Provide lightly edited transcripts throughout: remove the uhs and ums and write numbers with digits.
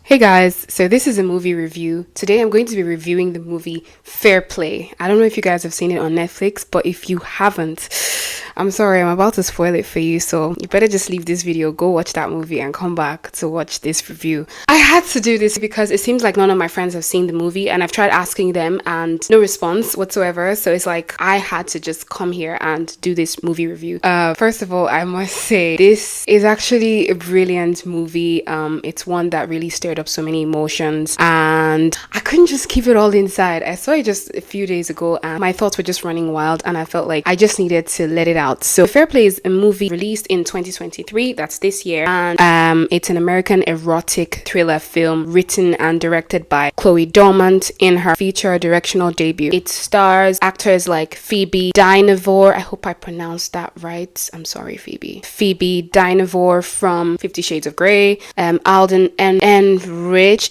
Hey guys, so this is a movie review. Today I'm going to be reviewing the movie Fair Play. I don't know if you guys have seen it on Netflix, but if you haven't, I'm sorry, I'm about to spoil it for you, so you better just leave this video, go watch that movie and come back to watch this review. I had to do this because it seems like none of my friends have seen the movie and I've tried asking them and no response whatsoever, so it's like I had to just come here and do this movie review. First of all, I must say this is actually a brilliant movie. It's one that really stirred up so many emotions and I couldn't just keep it all inside. I saw it just a few days ago and my thoughts were just running wild and I felt like I just needed to let it out. So Fair Play is a movie released in 2023, that's this year, and it's an American erotic thriller film written and directed by Chloe Dormant in her feature directional debut. It stars actors like Phoebe Dynevor, I hope I pronounced that right, I'm sorry Phoebe Dynevor from 50 Shades of Grey, Alden Enrich,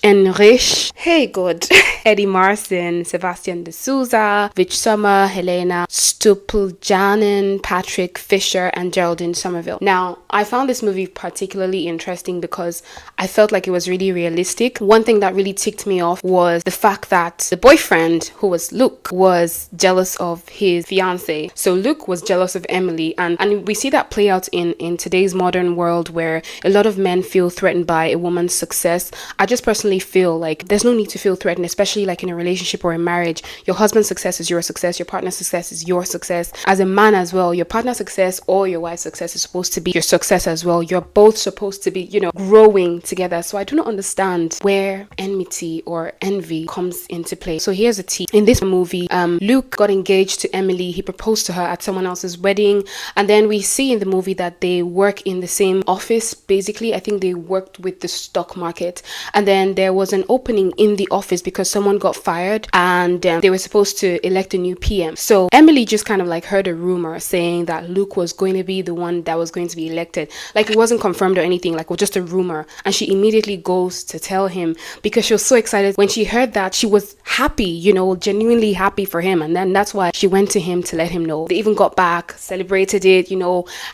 hey God, Eddie Marson, Sebastian de Souza, Vich Summer, Helena Stupuljanen, Patrick Fisher, and Geraldine Somerville. Now, I found this movie particularly interesting because I felt like it was really realistic. One thing that really ticked me off was the fact that the boyfriend, who was Luke, was jealous of his fiance. So Luke was jealous of Emily, and we see that play out in today's modern world where a lot of men feel threatened by a woman's success. I just personally feel like there's no need to feel threatened, especially like in a relationship or a marriage. Your husband's success is your success, your partner's success is your success. As a man as well, your partner's success or your wife's success is supposed to be your success as well. You're both supposed to be, growing together. So I do not understand where enmity or envy comes into play. So here's a tea. In this movie, Luke got engaged to Emily. He proposed to her at someone else's wedding. And then we see in the movie that they work in the same office. Basically, I think they worked with the stock market. And then there was an opening in the office because someone got fired and they were supposed to elect a new PM. So Emily just kind of like heard a rumor saying that Luke was going to be the one that was going to be elected. Like it wasn't confirmed or anything, like it was just a rumor. And she immediately goes to tell him because she was so excited. When she heard that, she was happy, genuinely happy for him. And then that's why she went to him to let him know. They even got back, celebrated it,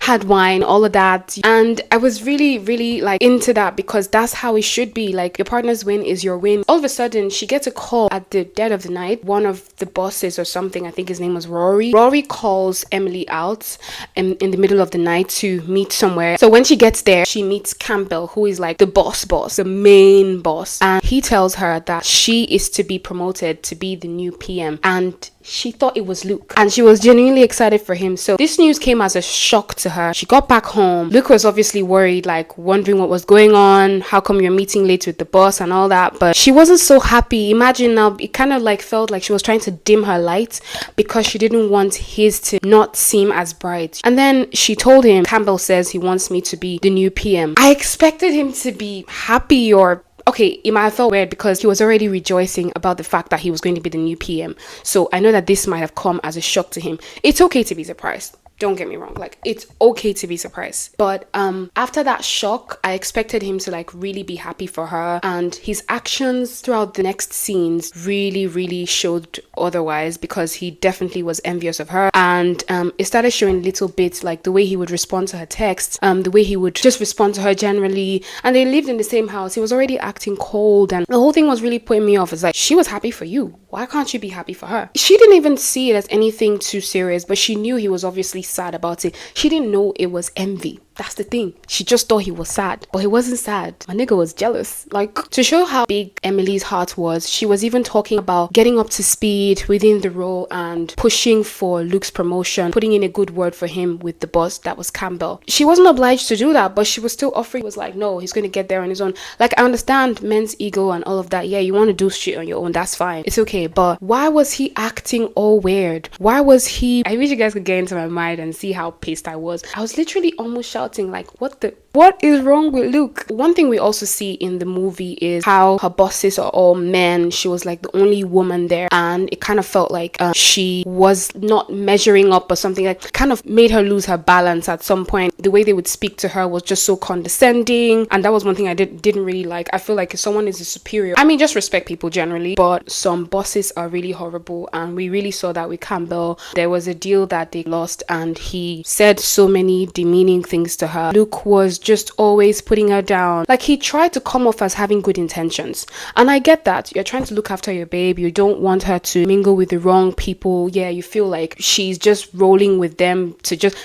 had wine, all of that. And I was really, really like into that because that's how it should be. Like your partner's win is your win. All of a sudden, she gets a call at the dead of the night. One of the bosses or something, I think his name was Rory. Rory calls Emily out in the middle of the night to meet somewhere. So when she gets there, she meets Campbell, who is like the boss, the main boss. And he tells her that she is to be promoted to be the new PM. And she thought it was Luke and she was genuinely excited for him. So this news came as a shock to her. She got back home. Luke was obviously worried, like wondering what was going on. How come you're meeting late with the boss and all that? But she wasn't so happy. Imagine now, it kind of like felt like she was trying to dim her light because she didn't want his to not seem as bright. And then she told him, Campbell says he wants me to be the new PM. I expected him to be happy or okay, it might have felt weird because he was already rejoicing about the fact that he was going to be the new PM. So I know that this might have come as a shock to him. It's okay to be surprised. Don't get me wrong, like it's okay to be surprised. But after that shock, I expected him to like really be happy for her, and his actions throughout the next scenes really, really showed otherwise because he definitely was envious of her. And it started showing little bits like the way he would respond to her texts, the way he would just respond to her generally. And they lived in the same house. He was already acting cold, and the whole thing was really putting me off. It's like, she was happy for you. Why can't you be happy for her? She didn't even see it as anything too serious, but she knew he was obviously sad about it. She didn't know it was envy. That's the thing. She just thought he was sad, but he wasn't sad. My nigga was jealous. Like, to show how big Emily's heart was, she was even talking about getting up to speed within the role and pushing for Luke's promotion, putting in a good word for him with the boss that was Campbell. She wasn't obliged to do that, but she was still offering. Was like, no, he's going to get there on his own. Like, I understand men's ego and all of that. Yeah, you want to do shit on your own. That's fine. It's okay. But why was he acting all weird? Why was he? I wish you guys could get into my mind and see how pissed I was. I was literally almost shouting like, what is wrong with Luke? One thing we also see in the movie is how her bosses are all men. She was like the only woman there, and it kind of felt like she was not measuring up or something. Like, kind of made her lose her balance at some point. The way they would speak to her was just so condescending, and that was one thing I didn't really like. I feel like if someone is a superior, I mean, just respect people generally, but some bosses are really horrible, and we really saw that with Campbell. There was a deal that they lost, and he said so many demeaning things to her. Luke was just always putting her down. Like, he tried to come off as having good intentions. And I get that. You're trying to look after your babe. You don't want her to mingle with the wrong people. Yeah, you feel like she's just rolling with them to just...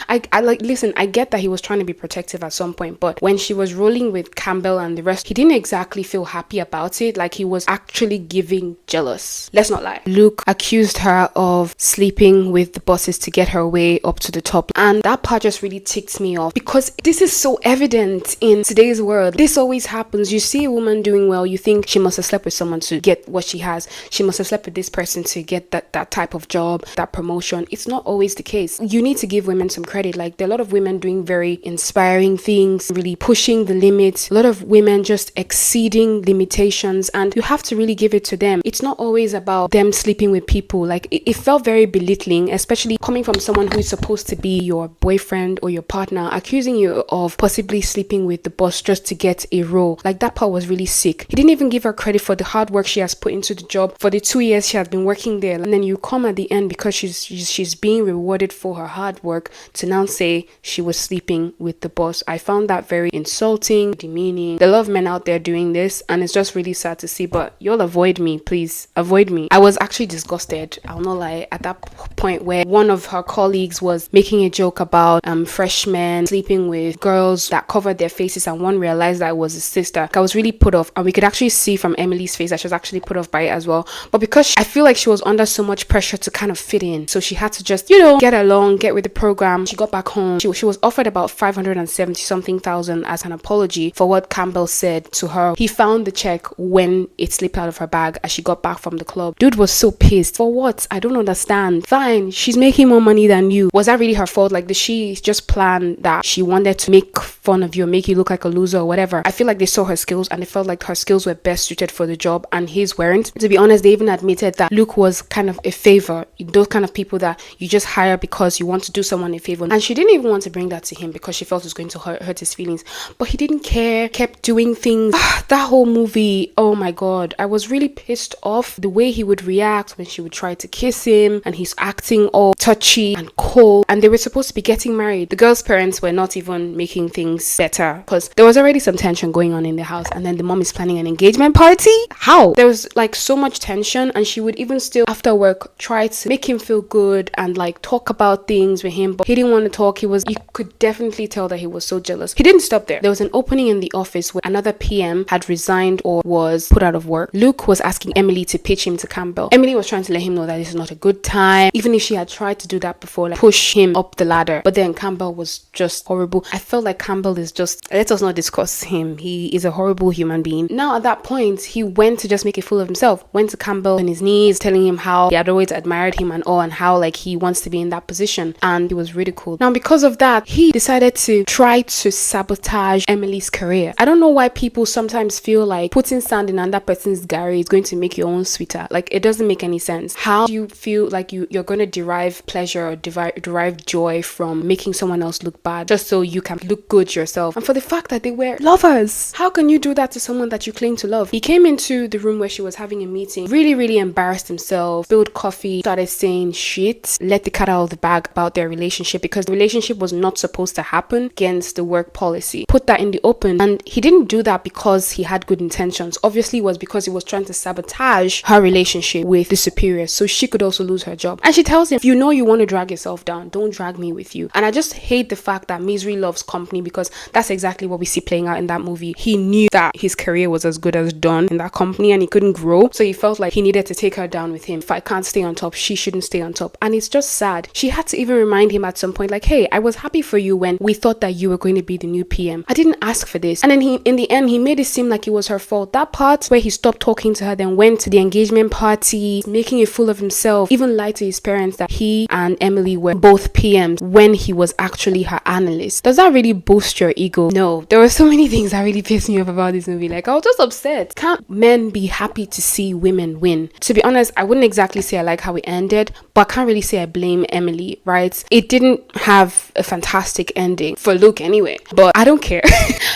listen, I get that he was trying to be protective at some point, but when she was rolling with Campbell and the rest, he didn't exactly feel happy about it. Like, he was actually giving jealous. Let's not lie. Luke accused her of sleeping with the bosses to get her way up to the top, and that part just really ticked me off, because this is so evident in today's world. This always happens. You see a woman doing well, you think she must have slept with someone to get what she has. She must have slept with this person to get that type of job, that promotion. It's not always the case. You need to give women some credit. Like, there are a lot of women doing very inspiring things, really pushing the limits. A lot of women just exceeding limitations, and you have to really give it to them. It's not always about them sleeping with people. Like, it felt very belittling, especially coming from someone who is supposed to be your boyfriend or your partner, accusing you of possibly sleeping with the boss just to get a role. Like, that part was really sick. He didn't even give her credit for the hard work she has put into the job for the 2 years she has been working there, and then you come at the end, because she's being rewarded for her hard work, to now say she was sleeping with the boss. I found that very insulting, demeaning. There are a lot of men out there doing this, and it's just really sad to see. But y'all avoid me, please avoid me. I was actually disgusted, I'll not lie, at that point where one of her colleagues was making a joke about freshmen sleeping with girls that covered their faces, and one realized that it was his sister. I was really put off, and we could actually see from Emily's face that she was actually put off by it as well. But because I feel like she was under so much pressure to kind of fit in, so she had to just, get along, get with the program. She got back home. She was offered about 570 something thousand as an apology for what Campbell said to her. He found the check when it slipped out of her bag as she got back from the club. Dude was so pissed. For what? I don't understand. Fine, she's making more money than you. Was that really her fault? Like, did she just plan that she wanted to make fun of you or make you look like a loser or whatever? I feel like they saw her skills, and they felt like her skills were best suited for the job, and his weren't. To be honest, they even admitted that Luke was kind of a favor. Those kind of people that you just hire because you want to do someone a favor. And she didn't even want to bring that to him because she felt it was going to hurt his feelings. But he didn't care, kept doing things. That whole movie, oh my god, I was really pissed off the way he would react when she would try to kiss him, and he's acting all touchy and cold. And they were supposed to be getting married. The girl's parents were not even making things better, because there was already some tension going on in the house, and then the mom is planning an engagement party. How? There was like so much tension, and she would even still after work try to make him feel good and like talk about things with him, but he didn't want to talk. You could definitely tell that he was so jealous. He didn't stop there. There was an opening in the office where another PM had resigned or was put out of work. Luke was asking Emily to pitch him to Campbell. Emily was trying to let him know that this is not a good time, even if she had tried to do that before, like push him up the ladder. But then Campbell was just horrible. I felt like Campbell is just, let us not discuss him. He is a horrible human being. Now at that point, he went to just make a fool of himself. Went to Campbell on his knees, telling him how he had always admired him and all, and how like he wants to be in that position, and he was ridiculed. Now because of that, he decided to try to sabotage Emily's career. I don't know why people sometimes feel like putting sand in another person's garage is going to make your own sweeter. Like, it doesn't make any sense. How do you feel like you're going to derive pleasure or derive joy from making someone else look bad just so you can look good yourself? And for the fact that they were lovers, how can you do that to someone that you claim to love? He came into the room where she was having a meeting, really embarrassed himself, spilled coffee, started saying shit, let the cat out of the bag about their relationship, because the relationship was not supposed to happen against the work policy. Put that in the open. And he didn't do that because he had good intentions. Obviously it was because he was trying to sabotage her relationship with the superiors so she could also lose her job. And she tells him, if you know you want to drag yourself down, don't drag me with you. And I just hate the fact that misery loves company, because that's exactly what we see playing out in that movie. He knew that his career was as good as done in that company and he couldn't grow, so he felt like he needed to take her down with him. If I can't stay on top, she shouldn't stay on top. And it's just sad. She had to even remind him at some point, like, hey, I was happy for you when we thought that you were going to be the new PM. I didn't ask for this. And then in the end, he made it seem like it was her fault. That part where he stopped talking to her, then went to the engagement party, making a fool of himself, even lied to his parents that he and Emily were both PMs when he was actually her analyst. Does that really boost your ego? No. There were so many things that really pissed me off about this movie. Like, I was just upset. Can't men be happy to see women win? To be honest, I wouldn't exactly say I like how it ended, but I can't really say I blame Emily, right? It didn't have a fantastic ending for Luke anyway, but I don't care.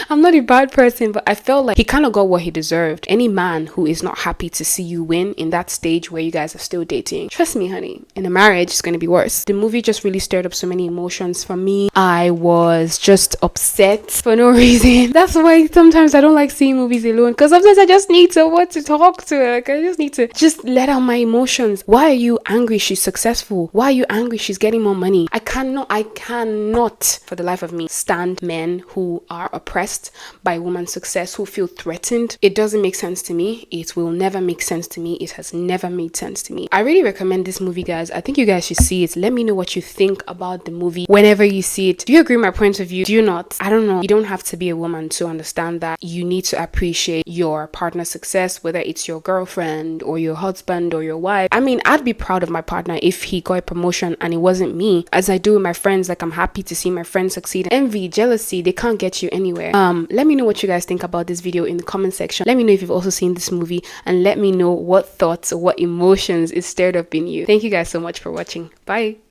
I'm not a bad person, but I felt like he kind of got what he deserved. Any man who is not happy to see you win in that stage where you guys are still dating, trust me, honey, in a marriage it's going to be worse. The movie just really stirred up so many emotions for me. I was just upset upset for no reason. That's why sometimes I don't like seeing movies alone, because sometimes I just need someone to talk to. Like, I just need to just let out my emotions. Why are you angry she's successful? Why are you angry she's getting more money? I cannot for the life of me stand men who are oppressed by woman's success, who feel threatened. It doesn't make sense to me. It will never make sense to me. It has never made sense to me. I really recommend this movie, guys. I think you guys should see it. Let me know what you think about the movie whenever you see it. Do you agree with my point of view? Do you not? I don't know. You don't have to be a woman to understand that you need to appreciate your partner's success, whether it's your girlfriend or your husband or your wife. I mean, I'd be proud of my partner if he got a promotion and it wasn't me. As I do with my friends, like, I'm happy to see my friends succeed. Envy, jealousy, they can't get you anywhere. Let me know what you guys think about this video in the comment section. Let me know if you've also seen this movie, and let me know what thoughts or what emotions it stirred up in you. Thank you guys so much for watching. Bye.